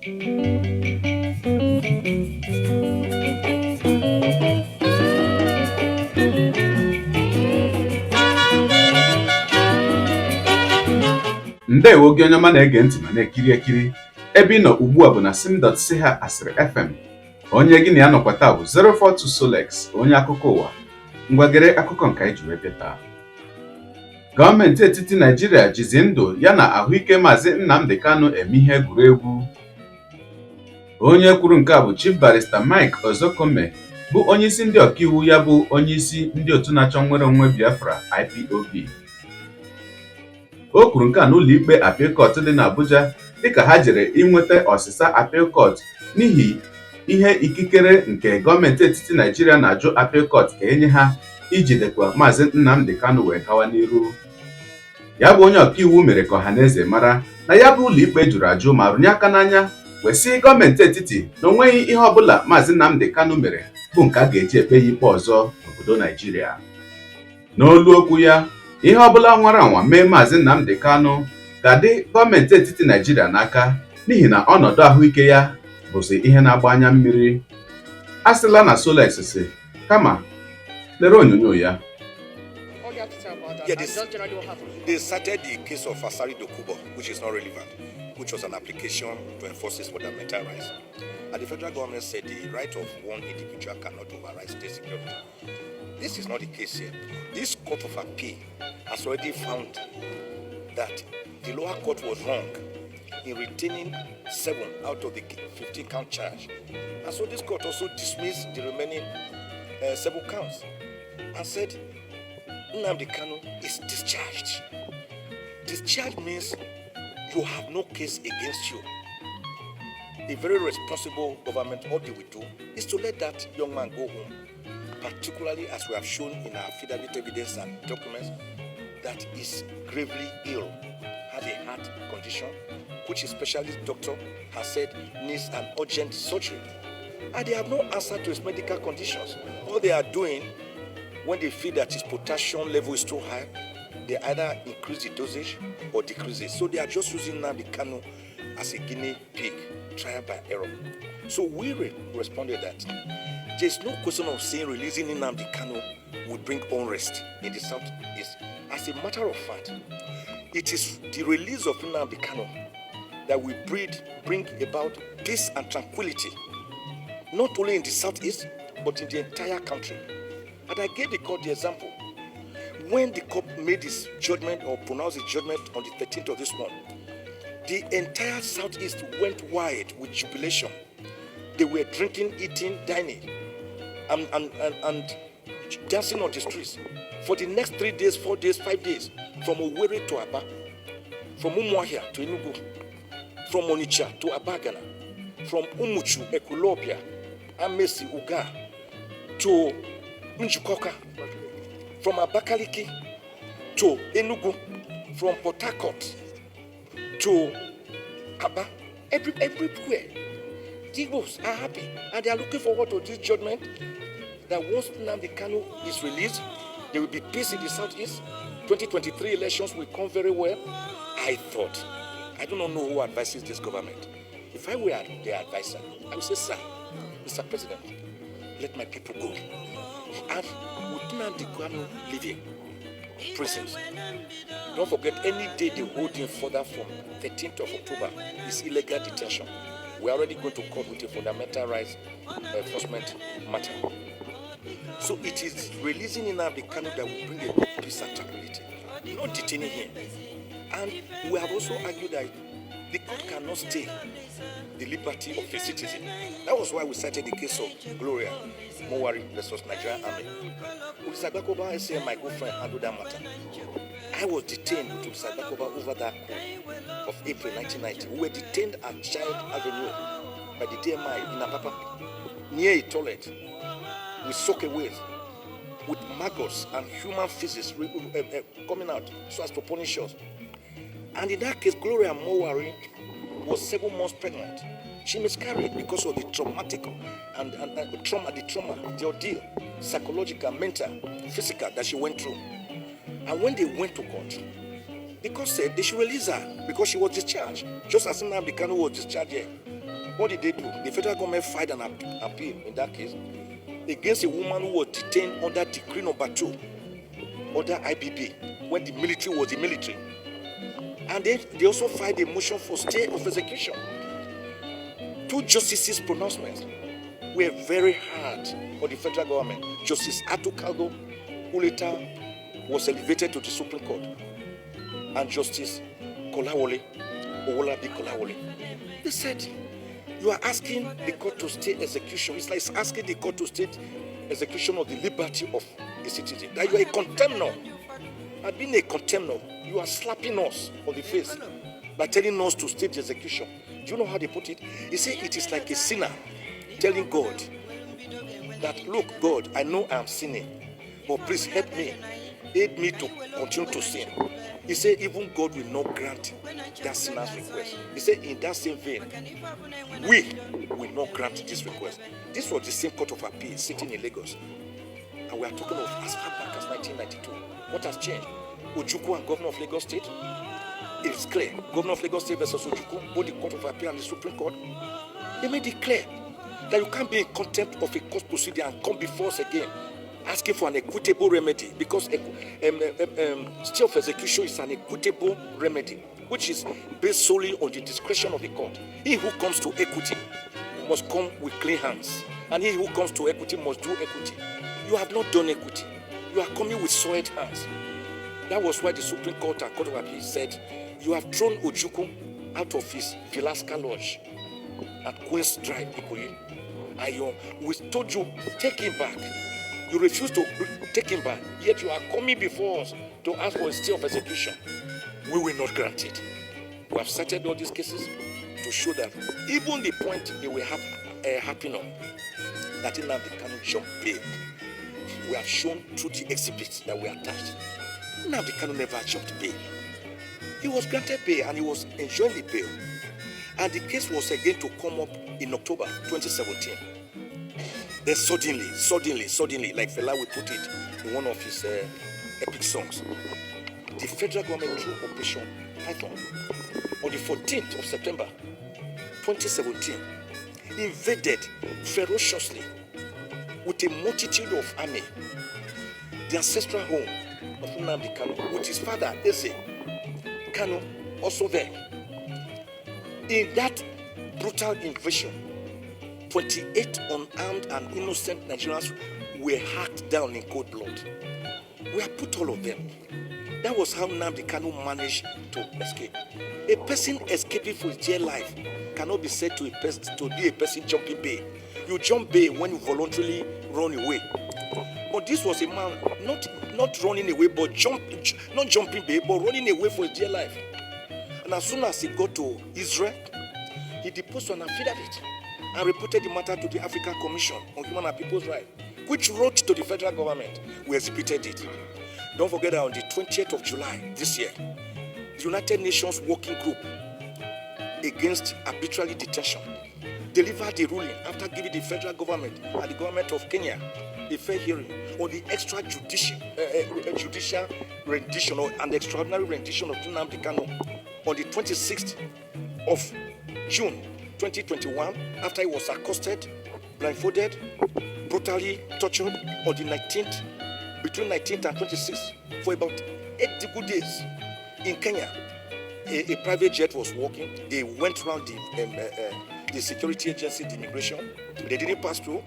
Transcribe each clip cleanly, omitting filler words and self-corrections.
Ndewo gị onye ọma na-ege ntị ma na-ekiri ekiri. Ebe ị nọ ugbu a bụ na sim.si ha asịrị FM. Onye gị na ya nọkwa taa bụ 042 Solex, onye akụkọ ụwa. Ngwagere akụkọ nke anyị ji wee bịa taa. Gọọmenti etiti Naịjirịa jizi ndụ ya na ahụike Mazi Nnamdi Kanu eme ihe egwuregwu. Onye kwuru nke a bụ Chief Barrister Mike Ozekhome, bụ onyeisi ndị ọkaiwu ya bụ onyeisi ndị otu na-achọ nnwere onwe Biafra IPOB. O kwuru nke a n'ụlọ ikpe Appeal Court dị n'Abuja dịka ha jere inweta ọsịsa Appeal Court n'ihi ihe ikikere nke gọọmenti etiti Naịjirịa na-ajụ Appeal Court ka enye ha ijidekwa Mazi Nnamdi Kanu wee gawa n'iru. Ya bụ onye ọkaiwu mere ka ọhaneze mara na ya bụ ụlọ ikpe jụrụ ajụ ma rụnye aka n'anya wee sị gọọmenti etiti na o nweghị ihe ọbụla Mazi Nnamdi Kanu mere bụ nke a ga-eji ekpe ya ikpe ọzọ n'obodo Naịjirịa. N'olu okwu ya, ihe ọbụla nwara anwa mee Mazi Nnamdi Kanu ga-adị gọọmenti etiti Naịjirịa n'aka n'ihi na ọnọdụ ahụike ya bụzi ihe na-agba anya mmiri. A sịla na Solex si kama lere onyonyo ya. Yeah, they cited the case of Asari Dokubo, which is not relevant, which was an application to enforce his fundamental rights. And the federal government said the right of one individual cannot override state security. This is not the case here. This Court of Appeal has already found that the lower court was wrong in retaining 7 out of the 15 count charge. And so this court also dismissed the remaining 7 counts and said Nnamdi Kanu is discharged. Discharge means you have no case against you. A very responsible government, all they will do is to let that young man go home, particularly as we have shown in our affidavit evidence and documents that is gravely ill, has a heart condition, which a specialist doctor has said needs an urgent surgery. And they have no answer to his medical conditions. All they are doing, when they feel that his potassium level is too high, they either increase the dosage or decrease it. So they are just using Nnamdi Kanu as a guinea pig, trial by error. So we responded that there's no question of saying releasing Nnamdi Kanu would bring unrest in the southeast. As a matter of fact, it is the release of Nnamdi Kanu that will bring about peace and tranquility, not only in the southeast, but in the entire country. And I gave the court the example. When the court made its judgment or pronounced its judgment on the 13th of this month, the entire southeast went wide with jubilation. They were drinking, eating, dining, and dancing on the streets for the next 3 days, 4 days, 5 days, from Owerri to Aba, from Umuahia to Enugu, from Onitsha to Abagana, from Umuchu, Ekulobia, Amesi, Uga, to Njukoka, from Abakaliki to Enugu, from Port Harcourt to Aba, everywhere. The Igbos are happy and they are looking forward to this judgment that once Nnamdi Kanu is released, there will be peace in the southeast. 2023 elections will come very well. I thought, I do not know who advises this government. If I were their advisor, I would say, sir, Mr. President, let my people go. And with Nnamdi Kanu leaving prisons, don't forget any day they hold him further from 13th of October is illegal detention. We are already going to court with a fundamental rights enforcement matter. So it is releasing Nnamdi Kanu that will bring a peace and tranquility, not detaining him. And we have also argued that the court cannot stay the liberty of a citizen. That was why we cited the case of Gloria Mowari versus Nigerian Army. Ozekhome said my good friend handled that matter. I was detained with Ozekhome over that coup of April 1990. We were detained at Child Avenue by the DMI in Apapa, near a toilet, with soak away, with maggots and human feces coming out so as to punish us. And in that case, Gloria Mowari was 7 months pregnant. She miscarried because of the traumatic and the ordeal, psychological, mental, physical that she went through. And when they went to court, The court said they should release her because she was discharged, just as Nnamdi Kanu was discharged here. What did they do? The federal government filed an appeal in that case against a woman who was detained under decree number 2, under IBB, when the military was the military. And they also filed a motion for stay of execution. 2 justices' pronouncements were very hard on the federal government. Justice Atukalgo, who later was elevated to the Supreme Court, and Justice Kolawole, Owolabi Kolawole. They said, you are asking the court to stay execution. It's like asking the court to stay execution of the liberty of a citizen. That you are a contemnor. And being a contemnor, you are slapping us on the face by telling us to state the execution. Do you know how they put it? They say it is like a sinner telling God that, look, God, I know I am sinning, but please help me. Aid me to continue to sin. He said even God will not grant that sinner's request. He said in that same vein, we will not grant this request. This was the same court of appeal sitting in Lagos. And we are talking of as far back as 1992. What has changed? Ojukwu and Governor of Lagos State. It's clear. Governor of Lagos State versus Ojukwu, both the Court of Appeal and the Supreme Court, they made it clear that you can't be in contempt of a court procedure and come before us again asking for an equitable remedy, because stay of execution is an equitable remedy which is based solely on the discretion of the court. He who comes to equity must come with clean hands, and he who comes to equity must do equity. You have not done equity. You are coming with soiled hands. That was why the Supreme Court and Court of Appeal said you have thrown Ojukwu out of his Vilaska Lodge at Queen's Drive, Ikoyi. And we told you, take him back. You refuse to take him back, yet you are coming before us to ask for a stay of execution. We will not grant it. We have cited all these cases to show that even the point they were happening on, that Nnamdi Kanu jumped bail, we have shown through the exhibits that were attached. Nnamdi Kanu never jumped bail. He was granted bail and he was enjoying the bail. And the case was again to come up in October 2017. Then suddenly, like Fela will put it in one of his epic songs, the federal government through Operation Python on the 14th of September 2017 invaded ferociously with a multitude of army the ancestral home of Nnamdi Kanu, with his father Eze Kanu also there. In that brutal invasion, 28 unarmed and innocent Nigerians were hacked down in cold blood. We have put all of them. That was how Nnamdi Kanu managed to escape. A person escaping for his dear life cannot be said to be a person jumping bail. You jump bail when you voluntarily run away. But this was a man not running away, but not jumping bail, but running away for his dear life. And as soon as he got to Israel, he deposed an affidavit and reported the matter to the African Commission on Human and People's Rights, which wrote to the federal government. We exhibited it. Don't forget that on the 20th of July this year, the United Nations Working Group Against Arbitrary Detention delivered the ruling after giving the federal government and the government of Kenya a fair hearing on the judicial rendition and extraordinary rendition of Nnamdi Kanu on the 26th of June 2021, after he was accosted, blindfolded, brutally tortured on the 19th, between 19th and 26th, for about 8 good days in Kenya. A private jet was walking. They went around the security agency, the immigration. They didn't pass through.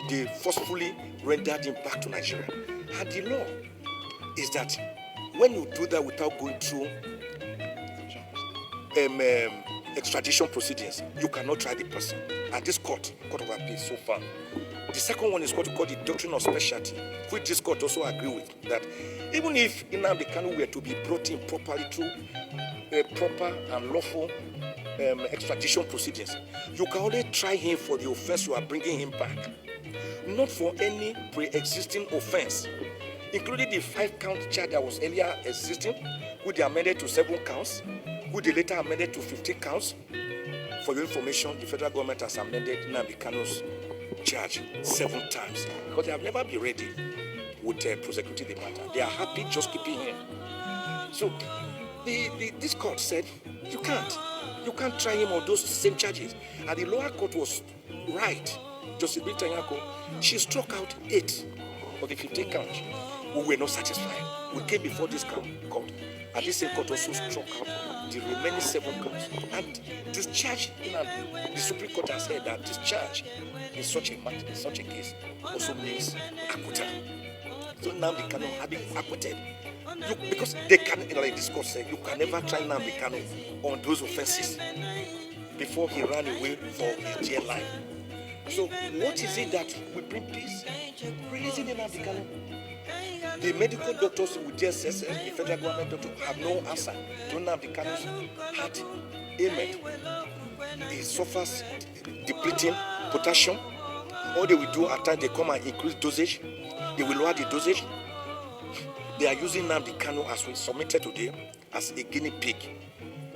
They forcefully rendered him back to Nigeria. And the law is that when you do that without going through extradition proceedings, you cannot try the person. And this court of appeal so far. The second one is what we call the doctrine of specialty, which this court also agree with, that even if Nnamdi Kanu were to be brought in properly through proper and lawful extradition proceedings, you can only try him for the offense you are bringing him back, not for any pre-existing offense, including the 5-count charge that was earlier existing, which they amended to 7 counts, which they later amended to 15 counts. For your information, the federal government has amended Nnamdi Kanu's charge 7 times because they have never been ready with prosecuting the matter. They are happy just keeping him. So this court said you can't try him on those same charges. And the lower court was right. Justice Bitanyako, she struck out 8 of the 15 counts. We were not satisfied. We came before this court, and this same court also struck out the remaining 7 counts. And this charge, the Supreme Court has said that this charge in such a case also means acquittal. So Nnamdi Kanu had been acquitted. Because they can, like this court said, you can never try Nnamdi Kanu on those offenses before he ran away for his jail life. So what is it that will bring peace? Releasing Nnamdi Kanu. The medical doctors with DSS, the federal government doctors, have no answer to Nnamdi Kanu's heart ailment. He suffers depleting potassium. All they will do at times, they come and increase dosage. They will lower the dosage. They are using Nnamdi Kanu, as we submitted today, as a guinea pig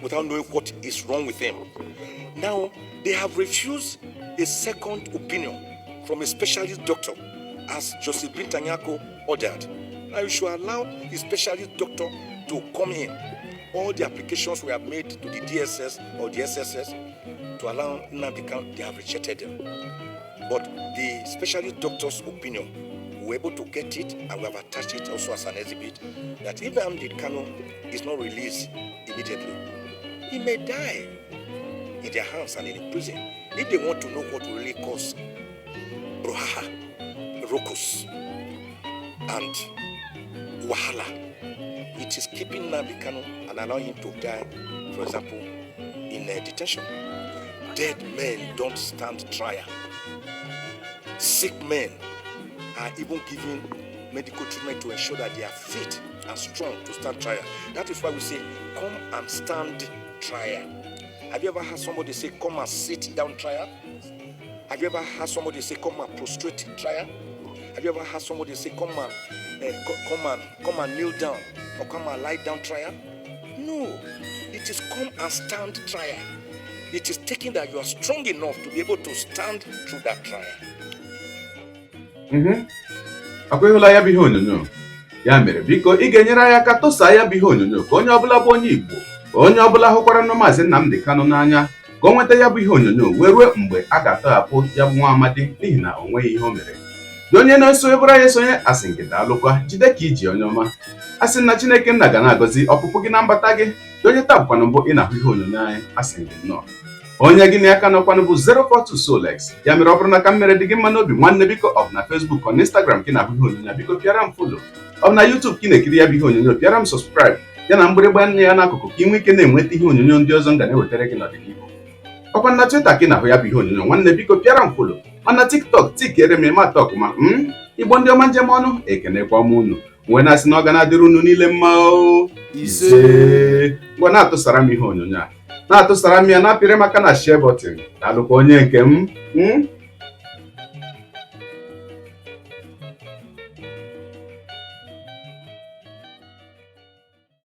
without knowing what is wrong with him. Now, they have refused a second opinion from a specialist doctor, as Joseph Bintanyako ordered. Now, you should allow the specialist doctor to come in. All the applications we have made to the DSS or the SSS to allow Nnamdi Kanu, they have rejected them. But the specialist doctor's opinion, we were able to get it, and we have attached it also as an exhibit, that if Nnamdi Kanu is not released immediately, he may die in their hands and in prison. If they want to know what really caused brouhaha, ruckus, and wahala, it is keeping Nnamdi Kanu and allowing him to die, for example, in detention. Dead men don't stand trial. Sick men are even given medical treatment to ensure that they are fit and strong to stand trial. That is why we say, come and stand trial. Have you ever heard somebody say, come and sit down trial? Have you ever heard somebody say, come and prostrate trial? Have you ever heard somebody say, come and kneel down, or come and lie down trial? No, it is come and stand trial. It is taking that you are strong enough to be able to stand through that trial. Akwụghịla ya bụ ihe onyonyo. Ya mere biko ị ga-enyere anyị aka tụsaa ya bụ ihe onyonyo ka onye ọbụla bụ onye Igbo, onye ọbụla hụkwara nụ Mazi Nnamdi Kanu n'anya, ka o nweta ya bụ ihe onyonyo wee ruo mgbe a ga-atọghapụ ya bụ nwa amadi n'ihi na o nweghị ihe o mere. Dị onye na-eso ebụra ya esonye asị nke daalụkwa, jide ka iji onye ọma. Asị na Chineke nna ga na-agọzi ọpụpụ gị na mbata gị. Dị onye tabụkwanụ mbụ ị na-ahụ ihe onyonyo anyị, asị nke nnọọ. Onye gị n'aka nọkwanụ bụ 042 Solex. Ya mere ọ bụrụ na ka mmere dị gị mma n'obi nwanne, biko ọ bụ na Facebook ọ na Instagram gị na-ahụ ihe onyonyo, biko pịara m follow. Ọ bụ na YouTube gị na-ekiri ya bụ ihe onyonyo, pịara m subscribe ya na mgbịrịgba nne ya n'akụkụ ka ị nwee ike na-enweta ihe onyonyo ndị ọzọ nga na-ewetara gị n'ọdịnihu. Ọkwa na Twitter gị na-ahụ ya bụ ihe onyonyo nwanne, biko pịara m follow. Mana TikTok tikere m ịma tọk ma Igbo ndị ọma njem ọnụ ekenekwa m unu. Wee na-asị na ọ ga na-adịrị unu niile mma ise. Ngwa na-atụsara m ihe onyonyo a, na-atụsara m ya na apịrị maka na share button. Daalụkwa onye nke m.